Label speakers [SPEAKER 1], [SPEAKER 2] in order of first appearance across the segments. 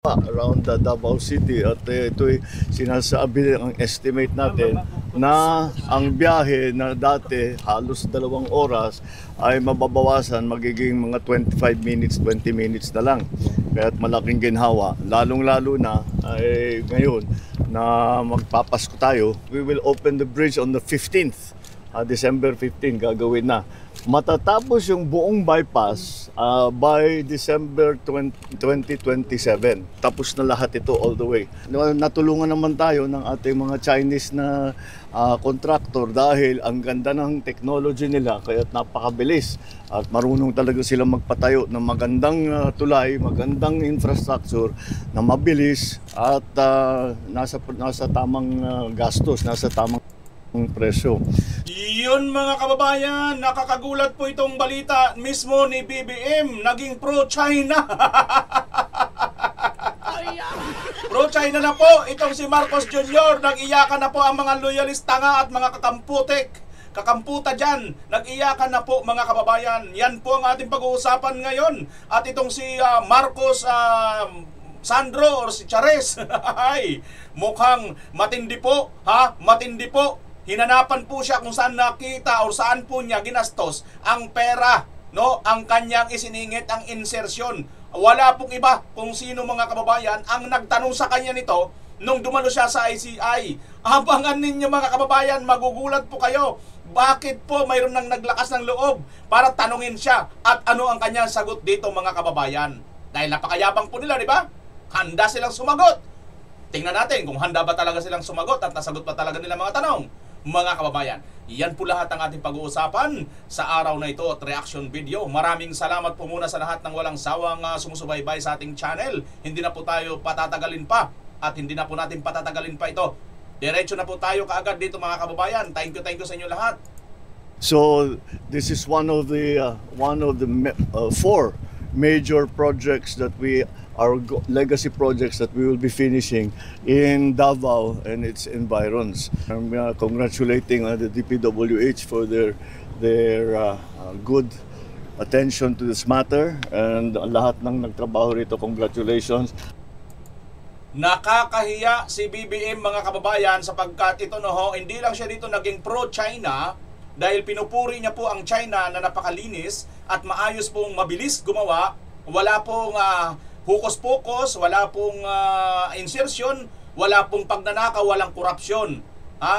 [SPEAKER 1] around the Davao City at ito'y sinasabi ang estimate natin na ang biyahe na dati halos 2 oras ay mababawasan, magiging mga 25 minutes, 20 minutes na lang. Kaya't malaking ginhawa, lalong-lalo na ay ngayon na magpapasko tayo. We will open the bridge on the 15th, December 15 gagawin na. Matatapos yung buong bypass by December 2027. Tapos na lahat ito all the way. Natulungan naman tayo ng ating mga Chinese na contractor dahil ang ganda ng technology nila kaya't napakabilis at marunong talaga sila magpatayo ng magandang tulay, magandang infrastructure na mabilis at nasa tamang gastos, nasa tamang presyo.
[SPEAKER 2] Yun mga kababayan, nakakagulat po itong balita mismo ni BBM, naging pro-China. Pro-China na po itong si Marcos Jr. Nag-iyakan na po ang mga loyalista nga at mga kakamputa dyan. Nag-iyakan na po mga kababayan. Yan po ang ating pag-uusapan ngayon. At itong si Marcos Sandro or si Chares ay mukhang matindi po, matindi po. Hinanapan po siya kung saan nakita o saan po niya ginastos ang pera, no? Ang kanyang isiningit, ang insertion. Wala pong iba kung sino mga kababayan ang nagtanong sa kanya nito nung dumalo siya sa ICI. Abangan ninyo mga kababayan, magugulat po kayo. Bakit po mayroon nang naglakas ng loob para tanungin siya at ano ang kanyang sagot dito mga kababayan? Dahil napakayabang po nila, di ba? Handa silang sumagot. Tingnan natin kung handa ba talaga silang sumagot at nasagot pa talaga nila mga tanong. Mga kababayan, yan po lahat ang ating pag-uusapan sa araw na ito at reaction video. Maraming salamat po muna sa lahat ng walang sawang sumusubaybay sa ating channel. Hindi na po tayo patatagalin pa at hindi na po natin patatagalin pa ito. Diretso na po tayo kaagad dito mga kababayan. Thank you sa inyo lahat.
[SPEAKER 1] So this is one of the 4 major projects that our legacy projects that we will be finishing in Davao and its environs. I'm congratulating the DPWH for their good attention to this matter, and lahat ng nagtrabaho rito, congratulations.
[SPEAKER 2] Nakakahiya si BBM mga kababayan sapagkat ito hindi lang siya dito naging pro-China dahil pinupuri niya po ang China na napakalinis at maayos pong mabilis gumawa. Wala pong hukos-pokos, wala pong insertion, wala pong pagnanakaw, walang korupsyon.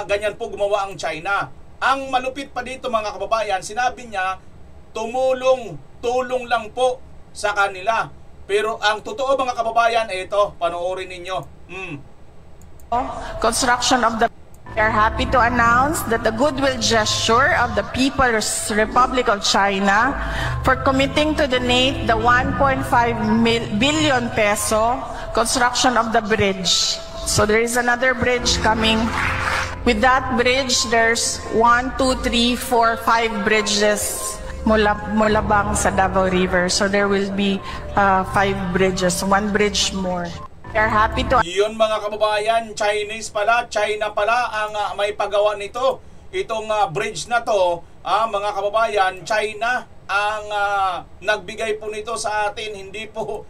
[SPEAKER 2] Ganyan po gumawa ang China. Ang malupit pa dito mga kababayan, sinabi niya, tulong lang po sa kanila. Pero ang totoo mga kababayan, ito, panoorin ninyo.
[SPEAKER 3] Construction of the... We are happy to announce that the goodwill gesture of the People's Republic of China for committing to donate the 1.5 billion peso construction of the bridge. So there is another bridge coming. With that bridge, there's 1, 2, 3, 4, 5 bridges mula bang sa Davao River. So there will be 5 bridges, 1 bridge more. We are happy to...
[SPEAKER 2] Yun mga kababayan, China pala ang may pagawa nito. Itong bridge na to, mga kababayan, China ang nagbigay po nito sa atin, hindi po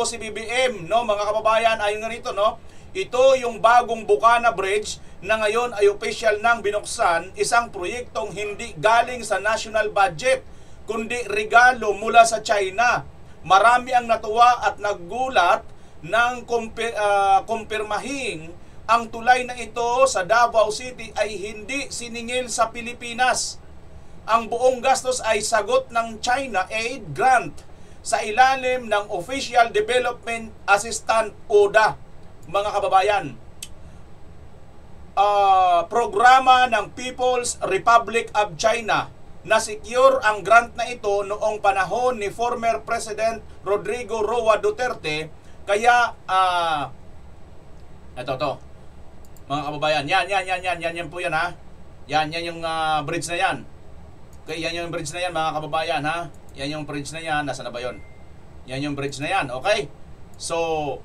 [SPEAKER 2] si BBM, no mga kababayan. Ayon nga nito, no. Ito yung bagong Bukana Bridge na ngayon ay official nang binuksan, isang proyektong hindi galing sa national budget kundi regalo mula sa China. Marami ang natuwa at naggulat nang kumpirmahin ang tulay na ito sa Davao City ay hindi siningil sa Pilipinas. Ang buong gastos ay sagot ng China Aid Grant sa ilalim ng Official Development Assistant ODA. Mga kababayan, programa ng People's Republic of China na secure ang grant na ito noong panahon ni former President Rodrigo Roa Duterte. Kaya, ito, mga kababayan, yan po yan Yan yung bridge na yan. Okay, yan yung bridge na yan mga kababayan Yan yung bridge na yan, nasa na ba yun? Yan yung bridge na yan, okay? So,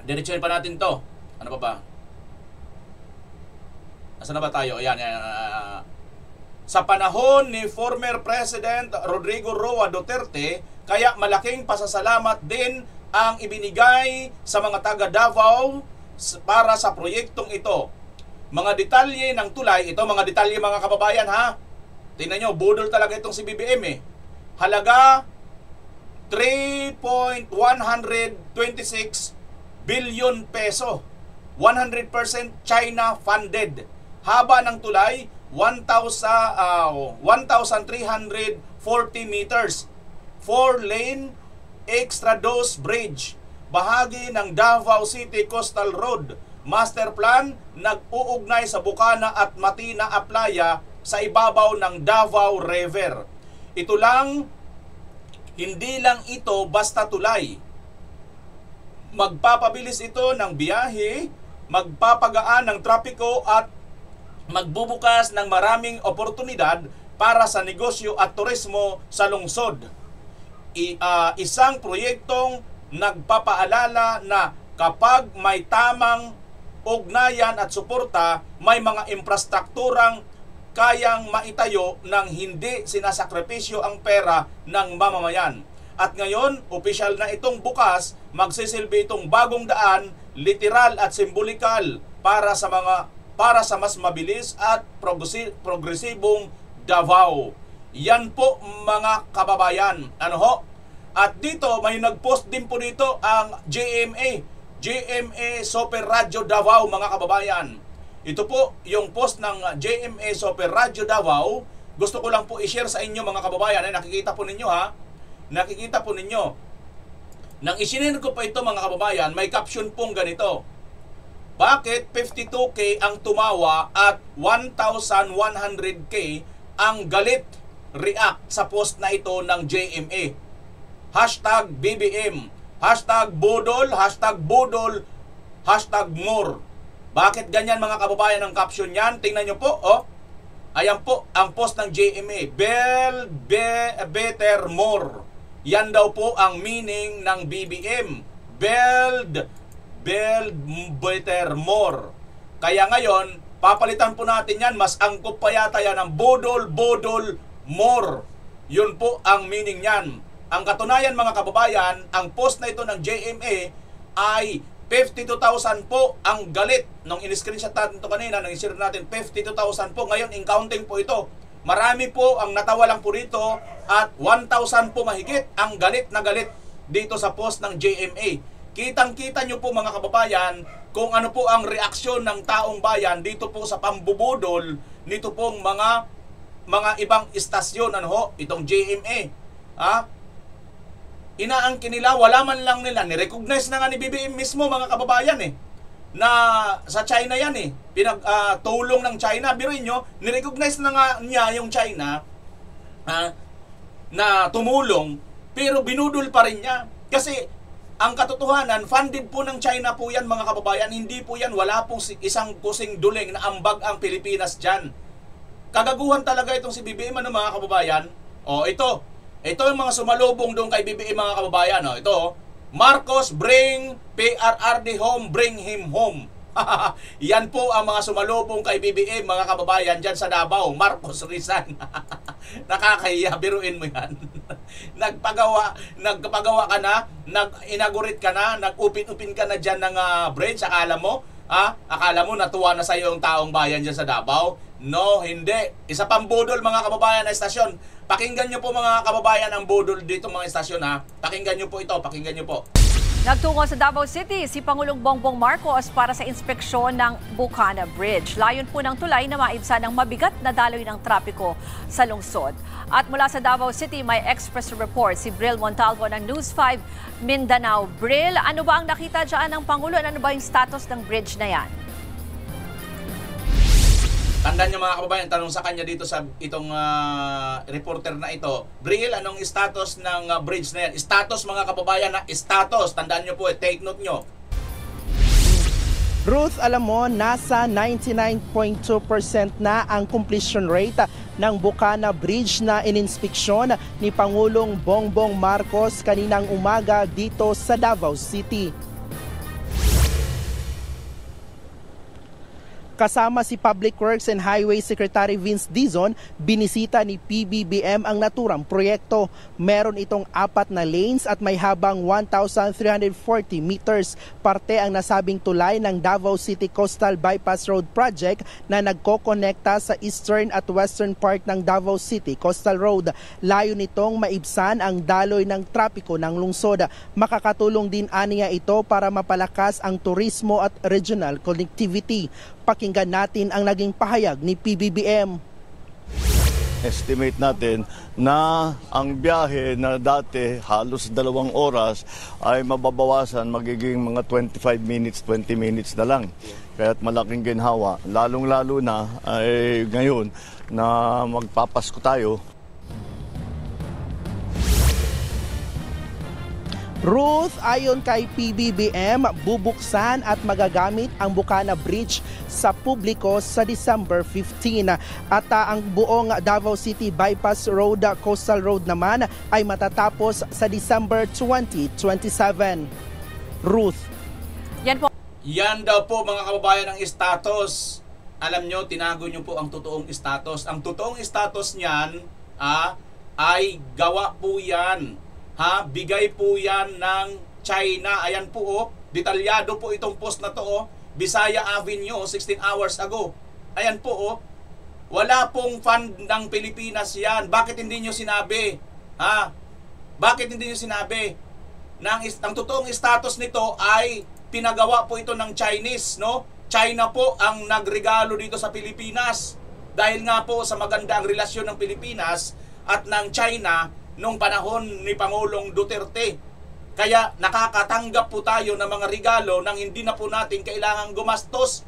[SPEAKER 2] diretsuhin pa natin to. Ano ba? Nasa na ba tayo? Yan. Sa panahon ni former President Rodrigo Roa Duterte, kaya malaking pasasalamat din ang ibinigay sa mga taga Davao para sa proyektong ito. Mga detalye ng tulay, ito mga detalye mga kababayan ha. Tingnan nyo, budol talaga itong si BBM eh. Halaga 3.126 billion peso. 100% China funded. Haba ng tulay 1,340 meters. 4-lane extra dose bridge. Bahagi ng Davao City Coastal Road. Master plan nag-uugnay sa Bukana at Matina Aplaya sa ibabaw ng Davao River. Ito lang, hindi lang ito basta tulay. Magpapabilis ito ng biyahe, magpapagaan ng trapiko at magbubukas ng maraming oportunidad para sa negosyo at turismo sa lungsod. Isang proyektong nagpapaalala na kapag may tamang ugnayan at suporta, may mga infrastrukturang kayang maitayo ng hindi sinasakripisyo ang pera ng mamamayan. At ngayon, opisyal na itong bukas, magsisilbi itong bagong daan, literal at simbolikal para sa mas mabilis at progresibong Davao. Yan po mga kababayan. Ano ho? At dito, may nag-post din po dito ang GMA Super Radio Davao mga kababayan. Ito po yung post ng GMA Super Radio Davao. Gusto ko lang po i-share sa inyo mga kababayan. Nakikita po ninyo ha. Nakikita po ninyo. Nang isinend ko po ito mga kababayan, may caption pong ganito. Bakit 52K ang tumawa at 1,100K ang galit react sa post na ito ng JMA? Hashtag BBM. Hashtag Bodol. Hashtag Bodol. Hashtag more. Bakit ganyan mga kababayan ang caption yan? Tingnan nyo po. Oh. Ayan po ang post ng JMA. Build better more. Yan daw po ang meaning ng BBM. Build better more. Kaya ngayon, papalitan po natin yan. Mas angkop pa yata yan ng bodol more. Yun po ang meaning yan. Ang katunayan mga kababayan, ang post na ito ng JMA ay 52,000 po ang galit. Nung in-screenshot natin ito kanina, nung i-share natin, 52,000 po. Ngayon, in counting po ito. Marami po ang natawa lang po dito at 1,000 po mahigit ang galit na galit dito sa post ng JMA. Kitang-kita nyo po mga kababayan kung ano po ang reaksyon ng taong bayan dito po sa pambubudol nito pong mga ibang istasyon. Ano ho? Itong JMA. Inaangkin nila, wala man lang nila. Nirecognize na nga ni BBM mismo mga kababayan na sa China yan pinagtulong ng China. Biruin nyo, nirecognize na nga niya yung China na tumulong, pero binudol pa rin niya. Kasi ang katotohanan, funded po ng China po yan mga kababayan. Hindi po yan, wala pong isang kusing duling na ambag ang Pilipinas dyan. Kagaguhan talaga itong si BBM mga kababayan. Ito yung mga sumalubong doon kay BBM mga kababayan. Ito, Marcos bring PRRD home, bring him home. Yan po ang mga sumalubong kay BBM mga kababayan dyan sa Davao. Marcos Rizal. Nakakahiya, biruin mo yan. Nagpagawa ka na, nag-inaugurate ka na, nag-upin-upin ka na dyan ng bridge. Akala mo natuwa na sa iyo yung taong bayan dyan sa Davao? No, hindi. Isa pang budol mga kababayan na estasyon. Pakinggan nyo po mga kababayan ang budol dito mga estasyon Pakinggan nyo po ito, pakinggan nyo po.
[SPEAKER 4] Nagtungo sa Davao City si Pangulong Bongbong Marcos para sa inspeksyon ng Bukana Bridge. Layon po ng tulay na maibsan ang mabigat na daloy ng trapiko sa lungsod. At mula sa Davao City, may express report si Bril Montalvo ng News 5 Mindanao. Bril, ano ba ang nakita dyan ng Pangulo? Ano ba yung status ng bridge na yan?
[SPEAKER 2] Tandaan nyo mga kababayan, tanong sa kanya dito sa itong reporter na ito. Bril, anong status ng bridge na yan? Status mga kababayan status. Tandaan nyo po, take note nyo.
[SPEAKER 5] Ruth, alam mo, nasa 99.2% na ang completion rate ng Bukana Bridge na ininspeksyon ni Pangulong Bongbong Marcos kaninang umaga dito sa Davao City. Kasama si Public Works and Highway Secretary Vince Dizon, binisita ni PBBM ang naturang proyekto. Meron itong 4 na lanes at may habang 1,340 meters. Parte ang nasabing tulay ng Davao City Coastal Bypass Road Project na nagkokonekta sa eastern at western part ng Davao City Coastal Road. Layo nitong maibsan ang daloy ng trapiko ng lungsod. Makakatulong din aniya ito para mapalakas ang turismo at regional connectivity. Pakinggan natin ang naging pahayag ni PBBM.
[SPEAKER 1] Estimate natin na ang biyahe na dati halos 2 oras ay mababawasan, magiging mga 25 minutes, 20 minutes na lang. Kaya't malaking ginhawa, lalong-lalo na ay ngayon na magpapasko tayo.
[SPEAKER 5] Ruth, ayon kay PBBM, bubuksan at magagamit ang Bukana Bridge sa publiko sa December 15. At ang buong Davao City Bypass Road, Coastal Road naman ay matatapos sa December 2027. Ruth.
[SPEAKER 2] Yan daw po mga kababayan ang status. Alam nyo, tinago nyo po ang totoong status. Ang totoong status niyan ay gawa po yan. Bigay po yan ng China. Ayan po, detalyado po itong post na to, Bisaya Avenue, 16 hours ago. Ayan po, wala pong fund ng Pilipinas yan. Bakit hindi nyo sinabi? Bakit hindi nyo sinabi? Ang totoong status nito ay pinagawa po ito ng Chinese, no? China po ang nagregalo dito sa Pilipinas. Dahil nga po sa maganda ang relasyon ng Pilipinas at ng China nung panahon ni Pangulong Duterte. Kaya nakakatanggap po tayo ng mga regalo nang hindi na po natin kailangang gumastos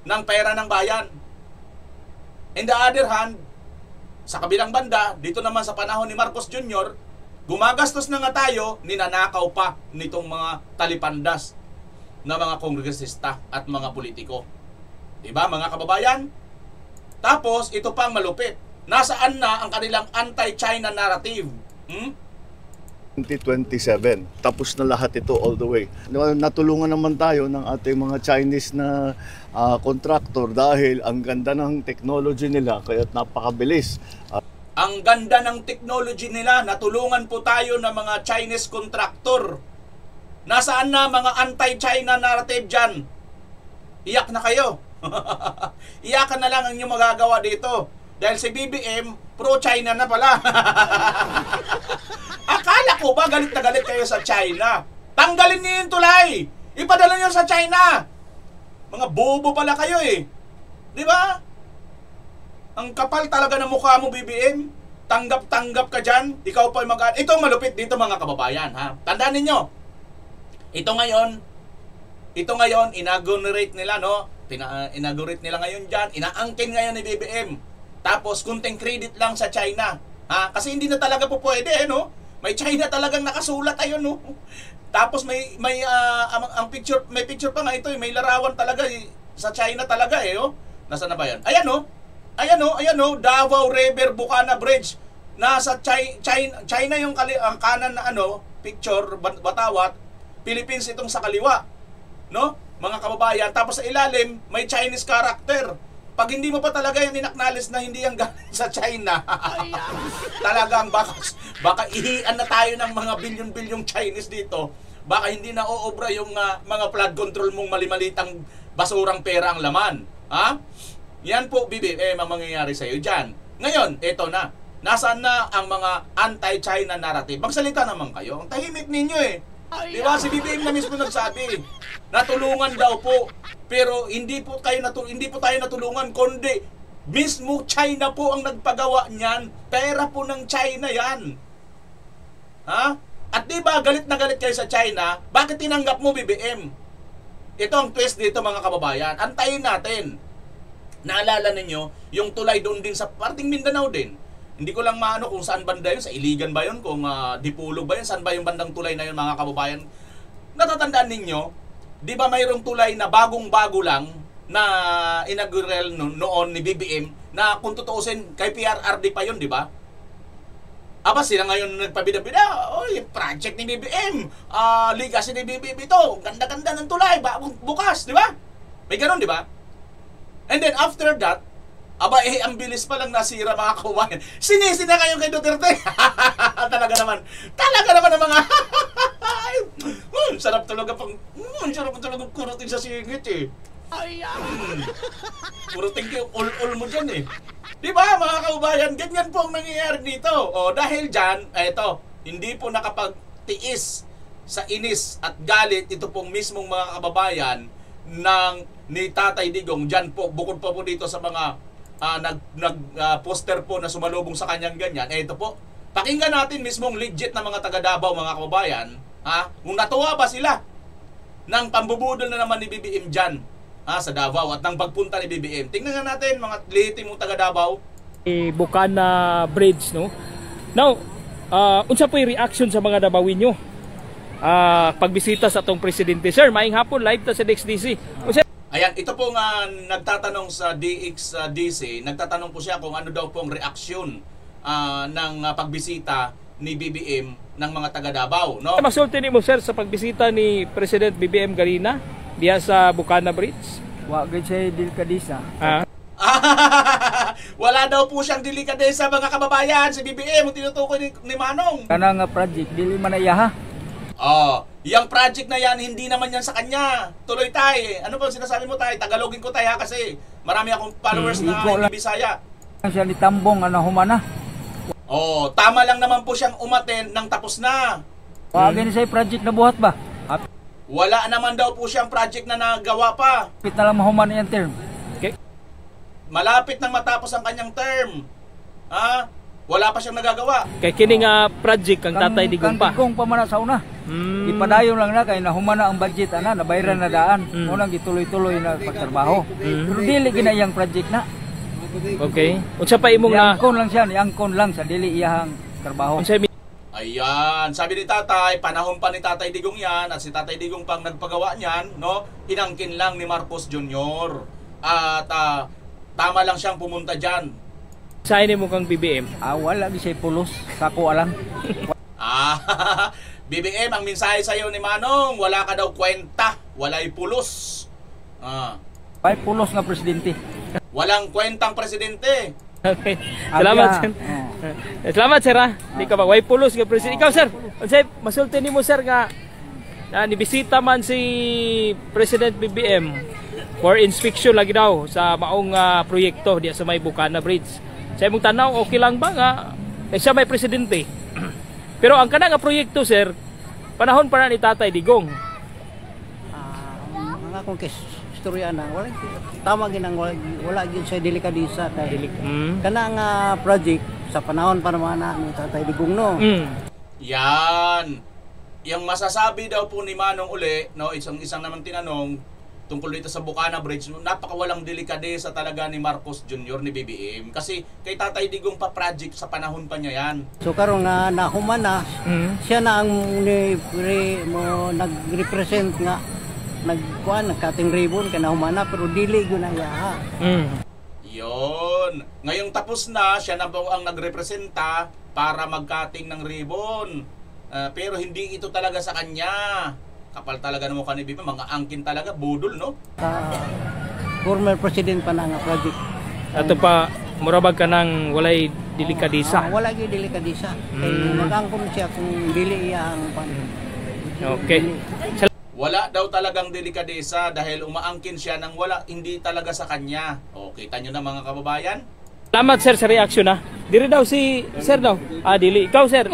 [SPEAKER 2] ng pera ng bayan. In the other hand, sa kabilang banda, dito naman sa panahon ni Marcos Jr., gumagastos na nga tayo, ninanakaw pa nitong mga talipandas na mga kongresista at mga politiko. Diba mga kababayan? Tapos, ito pang malupit. Nasaan na ang kanilang anti-China narrative?
[SPEAKER 1] 2027. Tapos na lahat ito all the way. Natulungan naman tayo ng ating mga Chinese na contractor dahil ang ganda ng technology nila kaya't napakabilis.
[SPEAKER 2] Ang ganda ng technology nila, natulungan po tayo ng mga Chinese contractor. Nasaan na mga anti-China narrative dyan? Iyak na kayo. Iyakan na lang ang inyong magagawa dito. Dahil si BBM, pro-China na pala. Akala ko ba galit na galit kayo sa China? Tanggalin niyo yung tulay! Ipadala niyo sa China! Mga bobo pala kayo eh. Di ba? Ang kapal talaga ng mukha mo, BBM. Tanggap-tanggap ka dyan. Ikaw pa mag- Ito malupit dito mga kababayan. Tandaan ninyo. Ito ngayon, inaugurate nila, no? Inaugurate nila ngayon dyan. Inaangkin ngayon ni BBM. Tapos, kunting credit lang sa China. Kasi hindi na talaga po pwede, no? May China talagang nakasulat, ayun, no? Tapos, ang picture, may picture pa nga ito, may larawan talaga, sa China talaga, oh. Nasaan na ba yan? Ayan, no? Ayan, no? Davao River, Bukana Bridge. Nasa China yung ang kanan na, picture, batawat. Philippines itong sa kaliwa. No? Mga kababayan. Tapos sa ilalim, may Chinese character. Pag hindi mo pa talaga yung in-acknowledge na hindi yung galing sa China, talagang baka ihian na tayo ng mga bilyon-bilyong Chinese dito. Baka hindi na oobra yung mga flood control mong mali-malitang basurang pera ang laman. Yan po, BBM, ang mangyayari sa'yo dyan. Ngayon, eto na. Nasaan na ang mga anti-China narrative? Magsalita naman kayo. Ang tahimik ninyo eh. Di ba? Si BBM na mismo nagsabi. Natulungan daw po. Pero hindi po tayo natulungan, kundi mismo China po ang nagpagawa niyan. Pera po ng China yan. At di ba galit na galit kayo sa China? Bakit tinanggap mo, BBM? Ito ang twist dito mga kababayan. Antayin natin. Naalala ninyo, yung tulay doon din sa parting Mindanao din. Hindi ko lang maano kung saan banda yun, sa Iligan ba yun, kung Dipulog ba yun, saan ba yung bandang tulay na yun mga kababayan. Natatandaan ninyo, di ba mayroong tulay na bagong-bago lang na inaugural noon ni BBM na kung tutuusin kay PRRD pa yun, di ba? Aba sila ngayon nagpabida-bida, project ni BBM, legacy ni BBM ito, ganda-ganda ng tulay, bukas, di ba? May ganun, di ba? And then after that, aba ang bilis pa lang nasira mga kababayan. Sinisi na kayo kay Duterte. Talaga naman ang mga sarap talaga pang sarap talaga kurutin sa singit eh. Kurutin kayo ul mo dyan eh. Di ba mga kababayan, ganyan po ang nangyayari dito. O dahil dyan, eto, hindi po nakapagtiis sa inis at galit ito pong mismong mga kababayan ng ni Tatay Digong. Dyan po, bukod pa po dito sa mga poster po na sumalubong sa kanyang ganyan. Ito po, pakinggan natin mismong legit na mga taga Davao mga kababayan, kung natuwa ba sila ng pambubudol na naman ni BBM dyan sa Davao at ng pagpunta ni BBM. Tingnan nga natin mga lehitimong taga Davao.
[SPEAKER 6] Bukana Bridge, no? Now, unsa po yung reaction sa mga Davawin nyo? Pagbisita sa atong presidente. Sir, maing hapon, live ta sa DXDC.
[SPEAKER 2] Ayan, ito po nga nagtatanong sa DXDC, nagtatanong po siya kung ano daw pong reaksyon ng pagbisita ni BBM ng mga taga Davao, no?
[SPEAKER 6] Masulti ni mo, sir, sa pagbisita ni President BBM Garina diya sa Bukana Bridge?
[SPEAKER 7] Wa gid siya delikadisa.
[SPEAKER 2] Wala daw po siyang delikadesa mga kababayan. Si BBM ang tinutukoy ni Manong.
[SPEAKER 7] Kana nga project dili man iyaha.
[SPEAKER 2] Yung project na yan, hindi naman yan sa kanya. Tuloy tay. Ano ba sinasabi mo tay? Tagalogin ko tay ha kasi marami akong followers na hindi Bisaya.
[SPEAKER 7] Siya ni tambong ana humana.
[SPEAKER 2] Tama lang naman po siyang umaten nang tapos na.
[SPEAKER 7] Wa gani say project na buhat ba?
[SPEAKER 2] Wala naman daw po siyang project na nagawa pa.
[SPEAKER 7] Pit na lang mahuman yung term.
[SPEAKER 6] Okay.
[SPEAKER 2] Malapit nang matapos ang kanyang term. Wala pa siyang nagagawa.
[SPEAKER 6] Kay kini nga project ang Tatay Digong pa.
[SPEAKER 7] Kung pa man sa una. Ipadayon lang na kay nahumana ang budget ana, nabayaran na daan. Unang gituloy-tuloy na pagtrabaho. Pero dili ginayang project na.
[SPEAKER 6] Okay. Unsa pa imong
[SPEAKER 7] Angkon lang siya, angkon lang sa dili iyahang trabaho.
[SPEAKER 6] unsa
[SPEAKER 2] Ayan, sabi ni Tatay, panahon pa ni Tatay Digong yan at si Tatay Digong pang nagpagawa niyan, no? Inangkin lang ni Marcos Jr. At tama lang siyang pumunta diyan.
[SPEAKER 6] Sain mo kang BBM?
[SPEAKER 7] Wala gi siya pulos, sako alam.
[SPEAKER 2] BBM, ang mensahe sa iyo ni Manong, wala ka daw kwenta, walay pulos.
[SPEAKER 7] Ay pulos nga presidente.
[SPEAKER 2] Walang kwentang presidente.
[SPEAKER 6] Okay. Salamat, sir. Salamat, sir. Di ka ba way pulos nga president. Ikaw, sir. Unsay masulti nimo, sir, nga nibisita man si President BBM for inspection lagi daw sa maong proyekto diya sa may Bukana Bridge. Sa imong tanaw, okay lang ba nga siya may presidente? Pero ang kana nga proyekto, sir, panahon pa na ni Tatay Digong.
[SPEAKER 8] Mga kung istorya na wala tama ginang wala gyud sa delikadisa kay kana nga project sa panahon pa naman na ni Tatay Digong no.
[SPEAKER 2] Yan. Yung masasabi daw po ni Manong uli, no, isang naman tinanong tungkol dito sa Bukana Bridge, napakawalang delikadesa talaga ni Marcos Jr. ni BBM kasi kay Tatay Digong pa project sa panahon pa niya yan.
[SPEAKER 8] So karon nga nahuman na siya na ang nag-represent nga nagkating ribbon kana humana pero dili gyud na iyaha.
[SPEAKER 2] Yon. Ngayong tapos na, siya na po ang nagrepresenta para magkating ng ribbon. Pero hindi ito talaga sa kanya. Kapal talaga ng mukha ni BBM, mga angkin talaga, budol, no?
[SPEAKER 8] Former president pa na nga project.
[SPEAKER 6] Ato pa murabag ka nang walay delikadisa.
[SPEAKER 8] Wala gyud delikadisa. Kay magangkom siya kung dili iyang pan.
[SPEAKER 6] Okay.
[SPEAKER 2] Wala daw talagang delikadesa dahil umaangkin siya ng wala, hindi talaga sa kanya. O, kita nyo na mga kababayan?
[SPEAKER 6] Salamat, sir, sa reaction ha. Diri daw si sir daw. Dili. Ikaw, sir,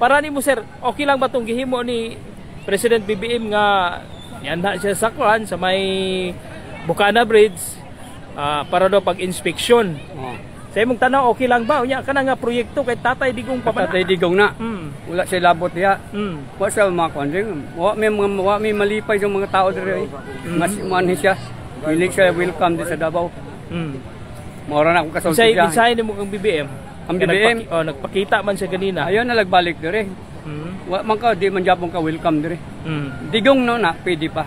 [SPEAKER 6] para ni mo, sir, okay lang ba itong gihimo ni President BBM nga yanda siya sa kwan sa may Bukana Bridge para daw pag-inspeksyon. Sa imong tanaw, okay lang ba? Unya ka na nga proyekto kay Tatay Digong pa ba?
[SPEAKER 7] Tatay Digong na. Wala siya labot diha. Wa sa mga konding. Wa may malipay sa mga tao dire. Mas man siya. Dili siya welcome di sa Davao. Mora na akong kasulti siya.
[SPEAKER 6] Say nimo kang BBM.
[SPEAKER 7] Ang BBM
[SPEAKER 6] nagpakita man siya ganina.
[SPEAKER 7] Ayon na nagbalik dire. Wa man ka di man gyapon ka welcome dire. Digong no na pwede pa.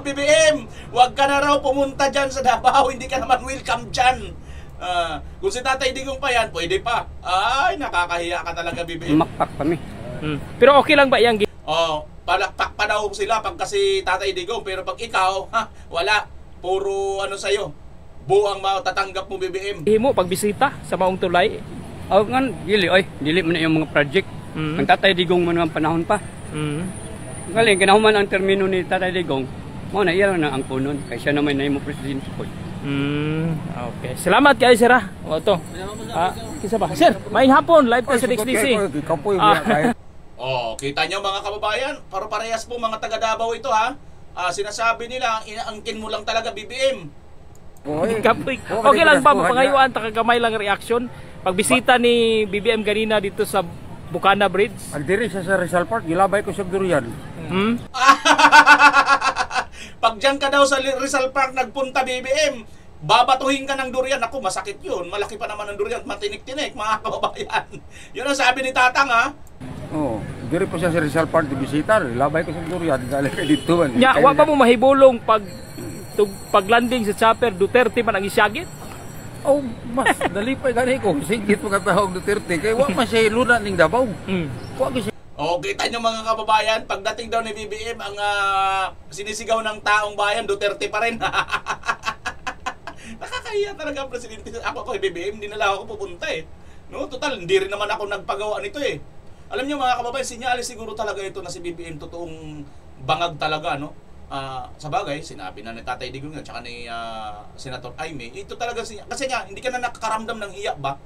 [SPEAKER 2] BBM, wag ka na raw pumunta dyan sa Davao, hindi ka naman welcome dyan. Kung si Tatay Digong pa yan, pwede pa. Ay, nakakahiya ka talaga, BBM.
[SPEAKER 7] Makpak kami.
[SPEAKER 6] Pero okay lang ba yan?
[SPEAKER 2] palakpak pa daw sila pag kasi Tatay Digong, pero pag ikaw, wala. Puro ano sa'yo, buang matatanggap mo BBM.
[SPEAKER 6] Himo pagbisita sa maong tulay.
[SPEAKER 7] O nga, dili mo na yung mga project. Ang Tatay Digong mo naman panahon pa. Galing, kinahuman ang termino ni Tatay Digong, mo na iyan na ang kunon. Kaya siya naman na yung presidente po.
[SPEAKER 6] Okay. Salamat kayo, sir. O to. Kisa ba? Sir, may hapon. Live ka sa DXDC.
[SPEAKER 2] Kita nyo mga kababayan, paro-parehas po mga taga Davao ito ha. Sinasabi nila, inaangkin mo lang talaga BBM.
[SPEAKER 6] Kapoy. Okay lang ba pangayuan takagamay lang reaction pagbisita ni BBM ganina dito sa Bukana Bridge?
[SPEAKER 9] Agdiri siya sa Rizal Park, gilabay ko sa durian.
[SPEAKER 2] Pag dyan ka daw sa Rizal Park nagpunta BBM, babatuhin ka ng durian. Ako, masakit yun. Malaki pa naman ang durian, matinik-tinik mga kababayan. Yun ang sabi ni Tatang ha.
[SPEAKER 9] Oo, diri po siya sa Rizal Park di bisita, labay ko sa durian, dali kay dito man.
[SPEAKER 6] Nya, wa pa mo mahibulong paglanding sa chopper Duterte man ang isyagit?
[SPEAKER 9] Oh, mas dali pa gani ko. Sigit mo katawag Duterte kay wa man siya luna ning Davao. Wa gyud.
[SPEAKER 2] Kita nyo mga kababayan, pagdating daw ni BBM, ang sinisigaw ng taong bayan, Duterte pa rin. Nakakahiya talaga ang presidente. Ako kay BBM, hindi na lang ako pupunta eh. No, total, hindi rin naman ako nagpagawa nito eh. Alam niyo mga kababayan, sinyalis siguro talaga ito na si BBM totoong bangag talaga, no? Sa bagay, sinabi na ni Tatay Digong at saka ni Senator Aimee, ito talaga siya. Kasi nga, hindi ka na nakakaramdam ng hiya ba?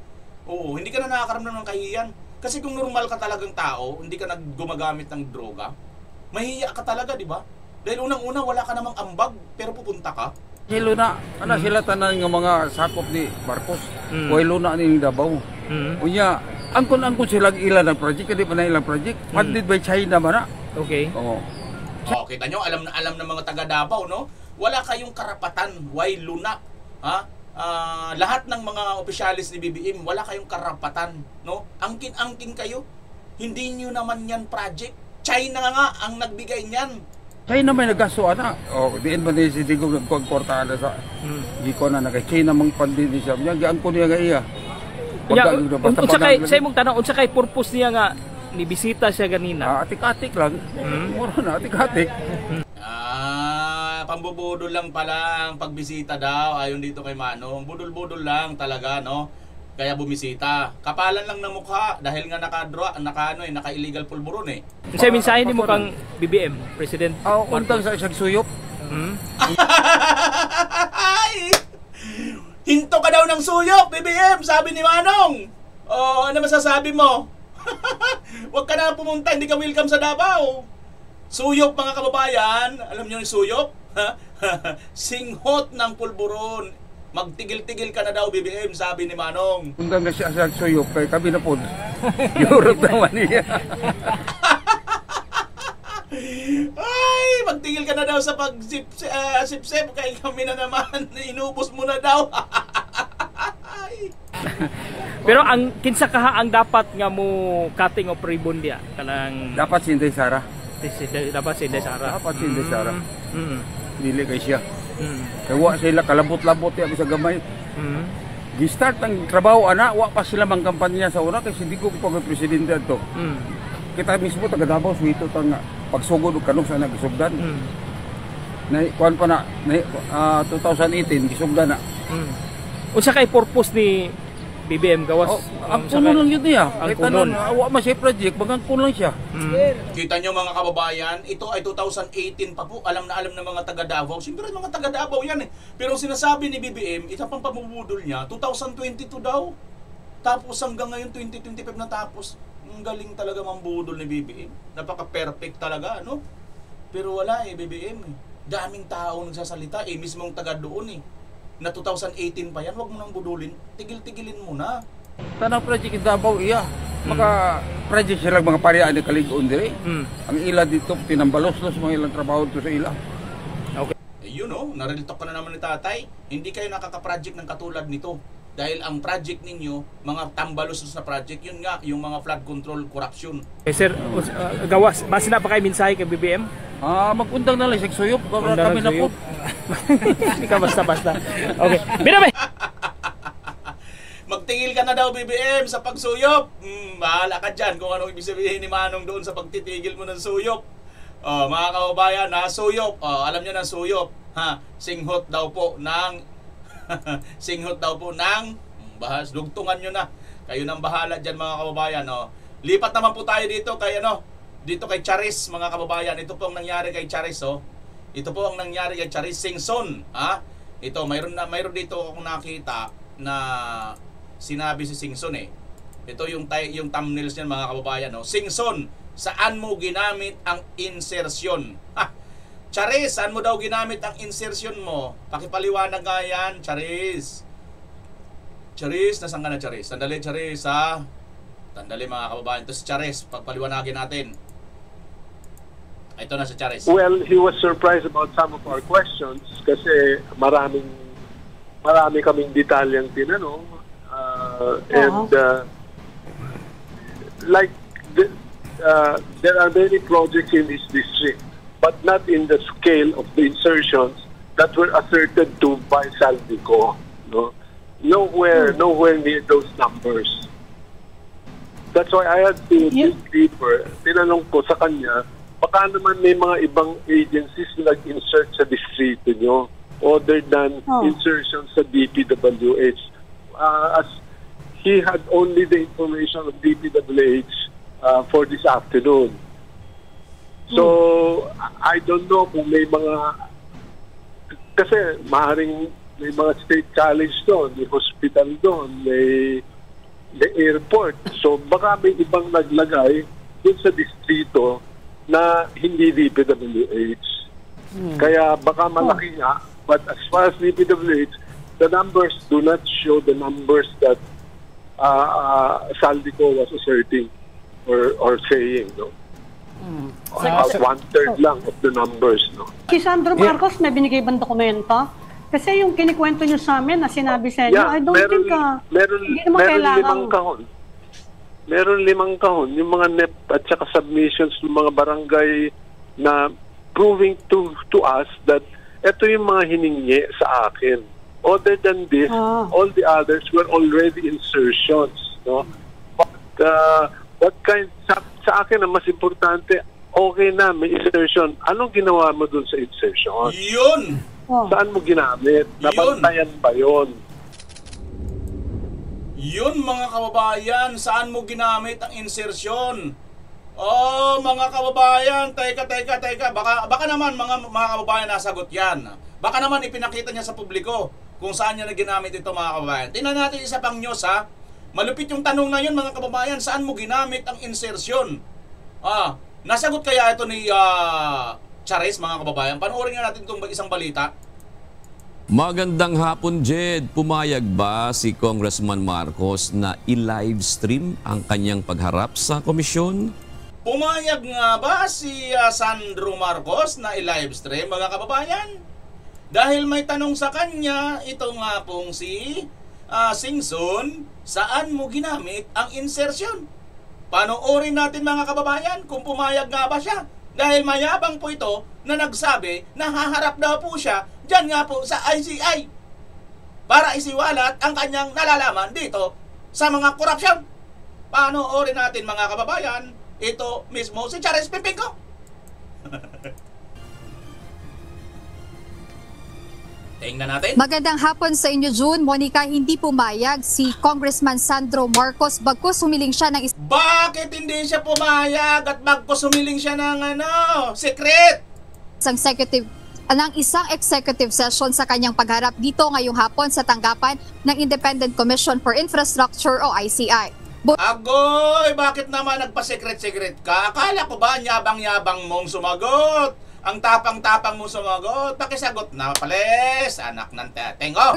[SPEAKER 2] Oo, hindi ka na nakakaramdam ng kahiyan. Kasi kung normal ka talagang tao, hindi ka gumagamit ng droga, mahihiya ka talaga, di ba? Dahil unang-una, wala ka namang ambag, pero pupunta ka.
[SPEAKER 9] Hilo na, sila tanan nga mga sakop ni Marcos. Kuhay luna ni Davao. Unya, angkon sila ilan ng project, hindi pa na ilang project. Funded by China ba na?
[SPEAKER 6] Okay.
[SPEAKER 9] Oo.
[SPEAKER 2] Kita nyo, alam ng mga taga Davao, no? Wala kayong karapatan, why luna? Lahat ng mga opisyalis ni BBM, wala kayong karapatan, no? Angkin-angkin kayo. Hindi nyo naman yan project. China nga ang nagbigay niyan.
[SPEAKER 9] China may nagaso ana. Diin ba ni si Digong nagkwarta na sa giko na kay China mang pandin siya. Nya angkon niya nga iya.
[SPEAKER 6] Unsa kay say mong tanong unsa kay purpose niya nga ni bisita siya ganina?
[SPEAKER 9] Atik-atik lang. Mura na atik-atik.
[SPEAKER 2] Pambubudol lang pala ang pagbisita daw ayon dito kay Manong. Budol-budol lang talaga, no? Kaya bumisita. Kapalan lang ng mukha dahil nga naka-illegal pulburon eh.
[SPEAKER 6] Unsay mensahe nimo kang BBM, President?
[SPEAKER 9] Untang sa isang suyop.
[SPEAKER 2] Hinto ka daw ng suyok, BBM, sabi ni Manong. Ano masasabi mo? Huwag ka na pumunta, hindi ka welcome sa Davao. Suyok mga kababayan, alam niyo yung suyok? Singhot ng pulburon. Magtigil-tigil ka na daw BBM, sabi ni Manong.
[SPEAKER 9] Untang na siya sa suyop kay kami na pod. Europe naman niya.
[SPEAKER 2] Ay, magtigil ka na daw sa pag-sip-sip kay kami na naman. Inubos mo na daw.
[SPEAKER 6] Pero ang kinsa kaha ang dapat nga mo cutting of ribbon dia kanang
[SPEAKER 9] Dapat si Inday Sara.
[SPEAKER 6] Dapat si Inday Sara.
[SPEAKER 9] Dapat si Inday Sara. Dili kay siya. Kaya wa sila kalabot-labot ya sa gamay. Gi-start ang trabaho ana, wa pa sila mang kampanya sa una kasi hindi ko pa presidente ato. Kita mismo taga Davao suwito tang pagsugod og kanong sa nagisugdan. Na kuan pa na 2018 gisugdan na.
[SPEAKER 6] Unsa kay purpose ni BBM gawas?
[SPEAKER 9] Ang kuno lang yun niya. Ang kuno. Wa man siya project, bagang kuno lang siya.
[SPEAKER 2] Kita nyo mga kababayan, ito ay 2018 pa po. Alam na mga taga Davao. Siyempre mga taga Davao yan eh. Pero sinasabi ni BBM, ito pang pamumudol niya, 2022 daw. Tapos hanggang ngayon 2025 na tapos. Ang galing talaga mambudol ni BBM. Napaka-perfect talaga, no? Pero wala eh, BBM eh. Daming tao nagsasalita eh, mismong taga doon eh. Na 2018 pa yan, huwag mo nang budulin. Tigil-tigilin mo na.
[SPEAKER 9] Tanang project in Davao iya. Maka project sila mga parian ni Kaligon dire. Ang ila dito tinambalos-los mga ilang trabaho to sa ila.
[SPEAKER 6] Okay.
[SPEAKER 2] You know, nariltok ka na naman ni Tatay. Hindi kayo nakaka-project ng katulad nito. Dahil ang project ninyo, mga tambalos na project, yun nga, yung mga flood control corruption.
[SPEAKER 6] Sir, gawas, base na pa kayo mensahe kay BBM?
[SPEAKER 9] Magundang na lang sa suyop, kami na po.
[SPEAKER 6] Hindi ka basta-basta. Okay. Binabay!
[SPEAKER 2] Magtingil ka na daw BBM sa pagsuyop. Bahala ka dyan kung ano ibig sabihin ni Manong doon sa pagtitigil mo ng suyop. Mga kababayan, suyop. Alam niyo na suyop. Singhot daw po ng singhot daw po ng bahas. Lugtungan niyo na. Kayo nang bahala diyan mga kababayan. Lipat naman po tayo dito kay dito kay Charis mga kababayan. Ito po ang nangyari kay Charis Ito po ang nangyari kay Charis Singson. Ito mayroon dito akong nakita na sinabi si Singson Ito yung thumbnails niyan mga kababayan Singson, saan mo ginamit ang insertion? Charis, saan mo daw ginamit ang insertion mo? Pakipaliwanag nga yan, Charis. Charis, nasaan ka na Charis? Sandali Charis Sandali mga kababayan. Ito si Charis, pagpaliwanagin natin. Ito na si Charis.
[SPEAKER 10] Well, he was surprised about some of our questions kasi marami kaming detalyang tinanong. There are many projects in this district, but not in the scale of the insertions that were asserted to by Saldico. Nowhere near those numbers. That's why I had to dig deeper. Tinanong ko sa kanya, baka naman may mga ibang agencies na nag-insert sa distrito nyo other than insertions sa DPWH. As he had only the information of DPWH for this afternoon. So, I don't know kung may mga, kasi maaaring may mga state college doon, may hospital doon, may airport. So, baka may ibang naglagay doon sa distrito na hindi DPWH. Kaya baka malaki nga, but as far as DPWH, the numbers do not show the numbers that Saldico was asserting or saying, one-third lang of the numbers,
[SPEAKER 11] Si Sandro Marcos, may binigay bang dokumento? Kasi yung kinikwento nyo sa amin na sinabi sa inyo, I don't think hindi naman kailangan. Meron 5 kahon. Yung mga NEP at saka submissions ng mga barangay na proving to us that ito yung mga hiningi sa akin. Other than this, all the others were already insertions. But sa akin ang mas importante, okay na, may insertion. Anong ginawa mo dun sa insertion?
[SPEAKER 2] Yun!
[SPEAKER 10] Saan mo ginamit? Nabantayan ba yun?
[SPEAKER 2] Yun mga kababayan, saan mo ginamit ang insertion? Mga kababayan, teka. Baka naman mga kababayan nasagot yan. Baka naman ipinakita niya sa publiko kung saan niya na ginamit ito mga kababayan. Tingnan natin isa pang news Malupit yung tanong na yun mga kababayan, saan mo ginamit ang insertion? Nasagot kaya ito ni Charis mga kababayan? Panoorin nga natin itong isang balita.
[SPEAKER 12] Magandang hapon, Jed. Pumayag ba si Congressman Marcos na i-live stream ang kanyang pagharap sa komisyon?
[SPEAKER 2] Pumayag nga ba si Sandro Marcos na i-live stream mga kababayan? Dahil may tanong sa kanya, ito nga pong si Singson, saan mo ginamit ang insertion? Panoorin natin mga kababayan kung pumayag nga ba siya. Dahil mayabang po ito na nagsabi na haharap daw po siya dyan nga po sa ICI para isiwalat ang kanyang nalalaman dito sa mga korupsyon. Panoorin natin mga kababayan, ito mismo si Charis Pipinko. Tingnan natin.
[SPEAKER 13] Magandang hapon sa inyo, June. Monica, hindi pumayag si Congressman Sandro Marcos bagkus humiling siya ng
[SPEAKER 2] Bakit hindi siya pumayag at bagkus humiling siya ng secret?
[SPEAKER 13] Isang executive session sa kanyang pagharap dito ngayong hapon sa tanggapan ng Independent Commission for Infrastructure o ICI.
[SPEAKER 2] Agoy, bakit naman nagpa-secret-secret ka? Akala ko ba yabang-yabang mong sumagot? Ang tapang-tapang mo sumagot, pakisagot na pales, anak ng tengo.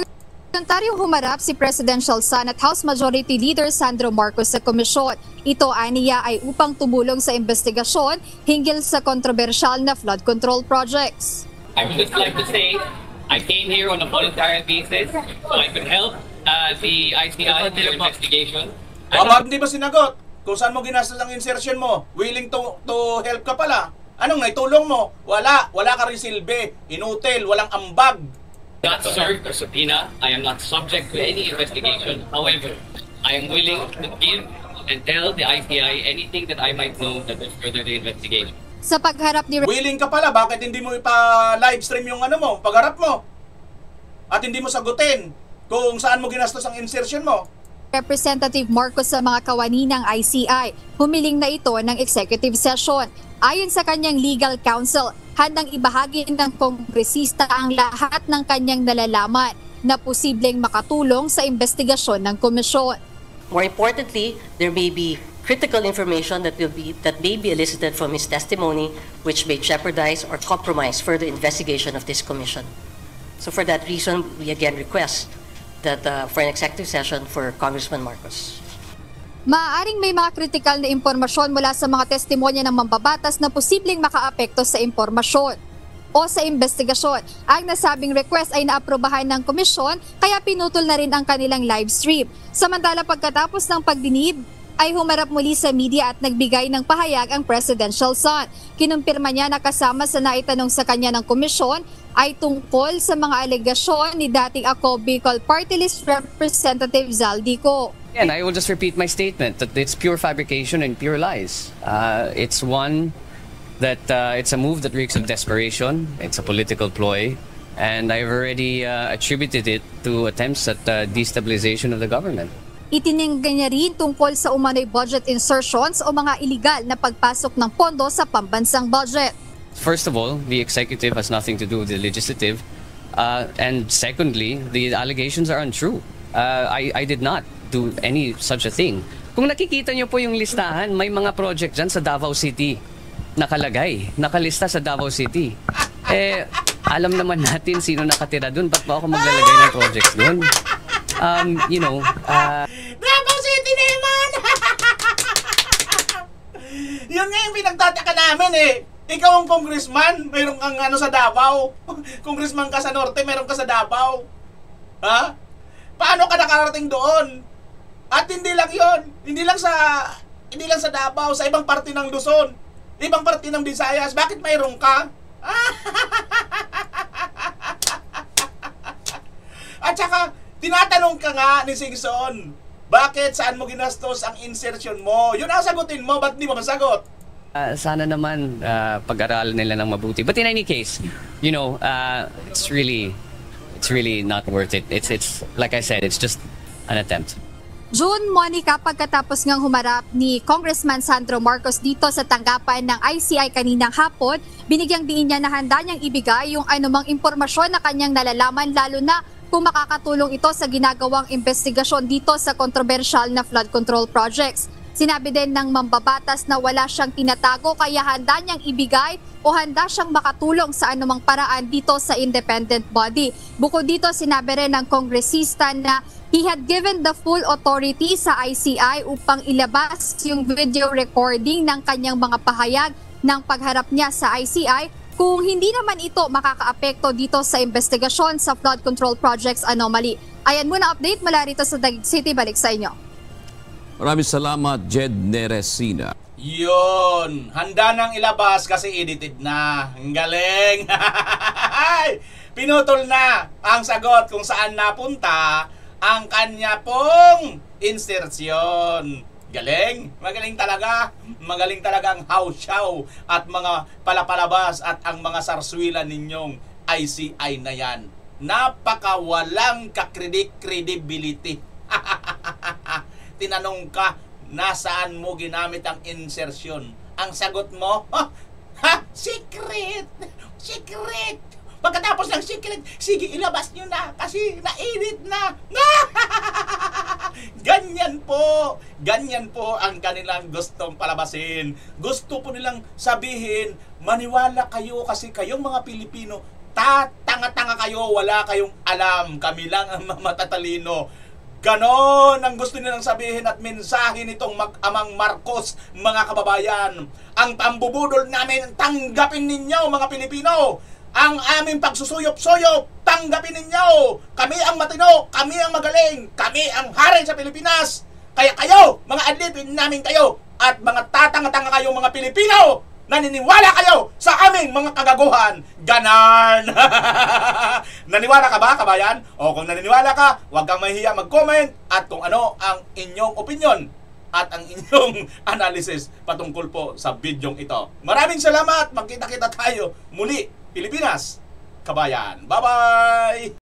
[SPEAKER 13] Voluntaryong humarap si Presidential Son at House Majority Leader Sandro Marcos sa komisyon. Ito aniya ay upang tumulong sa investigasyon hinggil sa kontrobersyal na flood control projects.
[SPEAKER 14] I would just like to say, I came here on a voluntary basis so I could help the ICI in their investigation.
[SPEAKER 2] Bakit hindi ba sinagot? Kung saan mo ginastos ang insertion mo? Willing to help ka pala. Anong naitulong mo? Wala ka rin silbi, inutil, walang ambag.
[SPEAKER 14] Not served or subpoena. I am not subject to any investigation. However, I am willing to give and tell the ICI anything that I might know that will further the investigation.
[SPEAKER 13] Sa pagharap ni
[SPEAKER 2] willing ka pala, bakit hindi mo ipa-live stream yung ano mo, pagharap mo? At hindi mo sagutin kung saan mo ginastos ang insertion mo?
[SPEAKER 13] Representative Marcos sa mga kawani ng ICI, humiling na ito ng executive session. Ayon sa kanyang legal counsel, handang ibahagi ng kongresista ang lahat ng kanyang nalalaman na posibleng makatulong sa investigasyon ng komisyon.
[SPEAKER 15] More importantly, there may be critical information that may be elicited from his testimony which may jeopardize or compromise further investigation of this commission. So for that reason, we again request that for an executive session for Congressman Marcos.
[SPEAKER 13] Maaaring may mga kritikal na impormasyon mula sa mga testimonya ng mambabatas na posibleng makaapekto sa impormasyon o sa investigasyon. Ang nasabing request ay naaprobahan ng komisyon kaya pinutol na rin ang kanilang live stream. Samantala pagkatapos ng pagdinig ay humarap muli sa media at nagbigay ng pahayag ang presidential son. Kinumpirma niya na kasama sa naitanong sa kanya ng komisyon ay tungkol sa mga alegasyon ni dating Ako Bicol Party List Representative Zaldico.
[SPEAKER 16] And I will just repeat my statement that it's pure fabrication and pure lies. It's one that it's a move that reeks of desperation. It's a political ploy. And I've already attributed it to attempts at destabilization of the government.
[SPEAKER 13] Itininggan niya rin tungkol sa umano'y budget insertions o mga iligal na pagpasok ng pondo sa pambansang budget.
[SPEAKER 16] First of all, the executive has nothing to do with the legislative. And secondly, the allegations are untrue. I did not do any such a thing. Kung nakikita niyo po yung listahan, may mga project dyan sa Davao City. Nakalista sa Davao City. Alam naman natin sino nakatira dun. Ba't pa ako maglalagay ng projects dun?
[SPEAKER 2] Davao City naman! Yun nga yung pinagtataka namin eh. Ikaw ang congressman, mayroon kang ano sa Davao. Congressman ka sa Norte, mayroon ka sa Davao. Ha? Paano ka nakarating doon? At hindi lang yon, hindi lang sa Davao, sa ibang parte ng Luzon, ibang parte ng Visayas. Bakit mayroon ka? At saka tinatanong ka nga ni Singson, bakit saan mo ginastos ang insertion mo? Yun ang sagutin mo, ba't di mo masagot?
[SPEAKER 16] Sana naman pag-aralan nila ng mabuti. But in any case, it's really not worth it. It's like I said, it's just an attempt.
[SPEAKER 13] June, Monica, pagkatapos ngang humarap ni Congressman Sandro Marcos dito sa tanggapan ng ICI kaninang hapon, binigyang diin niya na handa niyang ibigay yung anumang impormasyon na kanyang nalalaman, lalo na kung makakatulong ito sa ginagawang investigasyon dito sa kontrobersyal na flood control projects. Sinabi din ng mambabatas na wala siyang tinatago kaya handa niyang ibigay o handa siyang makatulong sa anumang paraan dito sa independent body. Bukod dito, sinabi rin ng kongresista na he had given the full authority sa ICI upang ilabas yung video recording ng kanyang mga pahayag ng pagharap niya sa ICI kung hindi naman ito makakaapekto dito sa investigasyon sa flood control projects anomaly. Ayan muna update mula rito sa Taguig City. Balik sa inyo.
[SPEAKER 12] Maraming salamat, Jed Neresina.
[SPEAKER 2] Yun, handa nang ilabas kasi edited na. Ang galing. Pinutol na ang sagot kung saan napunta ang kanya pong insertion. Galing, magaling talaga. Magaling talaga ang hausyaw at mga palapalabas at ang mga sarswilan ninyong ICI na yan. Napakawalang credibility. Tinanong ka, nasaan mo ginamit ang insertion? Ang sagot mo, secret! Secret! Pagkatapos ng secret, sige ilabas nyo na kasi na-edit na. Ganyan po ang kanilang gustong palabasin. Gusto po nilang sabihin, maniwala kayo kasi kayong mga Pilipino, tanga-tanga kayo, wala kayong alam, kami lang ang matatalino. Ganon ang gusto nilang sabihin at mensahe nitong mag-amang Marcos, mga kababayan. Ang pambubudol namin, tanggapin ninyo mga Pilipino. Ang aming pagsusuyop-suyop, tanggapin ninyo. Kami ang matino, kami ang magaling, kami ang hari sa Pilipinas. Kaya kayo, mga adlipin namin kayo, at mga tatanga-tanga kayo mga Pilipino, naniniwala kayo sa aming mga kagaguhan. Ganon. Naniwala ka ba, kabayan? O kung naniniwala ka, huwag kang mahihiya mag-comment at kung ano ang inyong opinion. at ang inyong analysis patungkol po sa bidyong ito. Maraming salamat. Magkita-kita tayo muli. Pilipinas, kabayan. Bye-bye!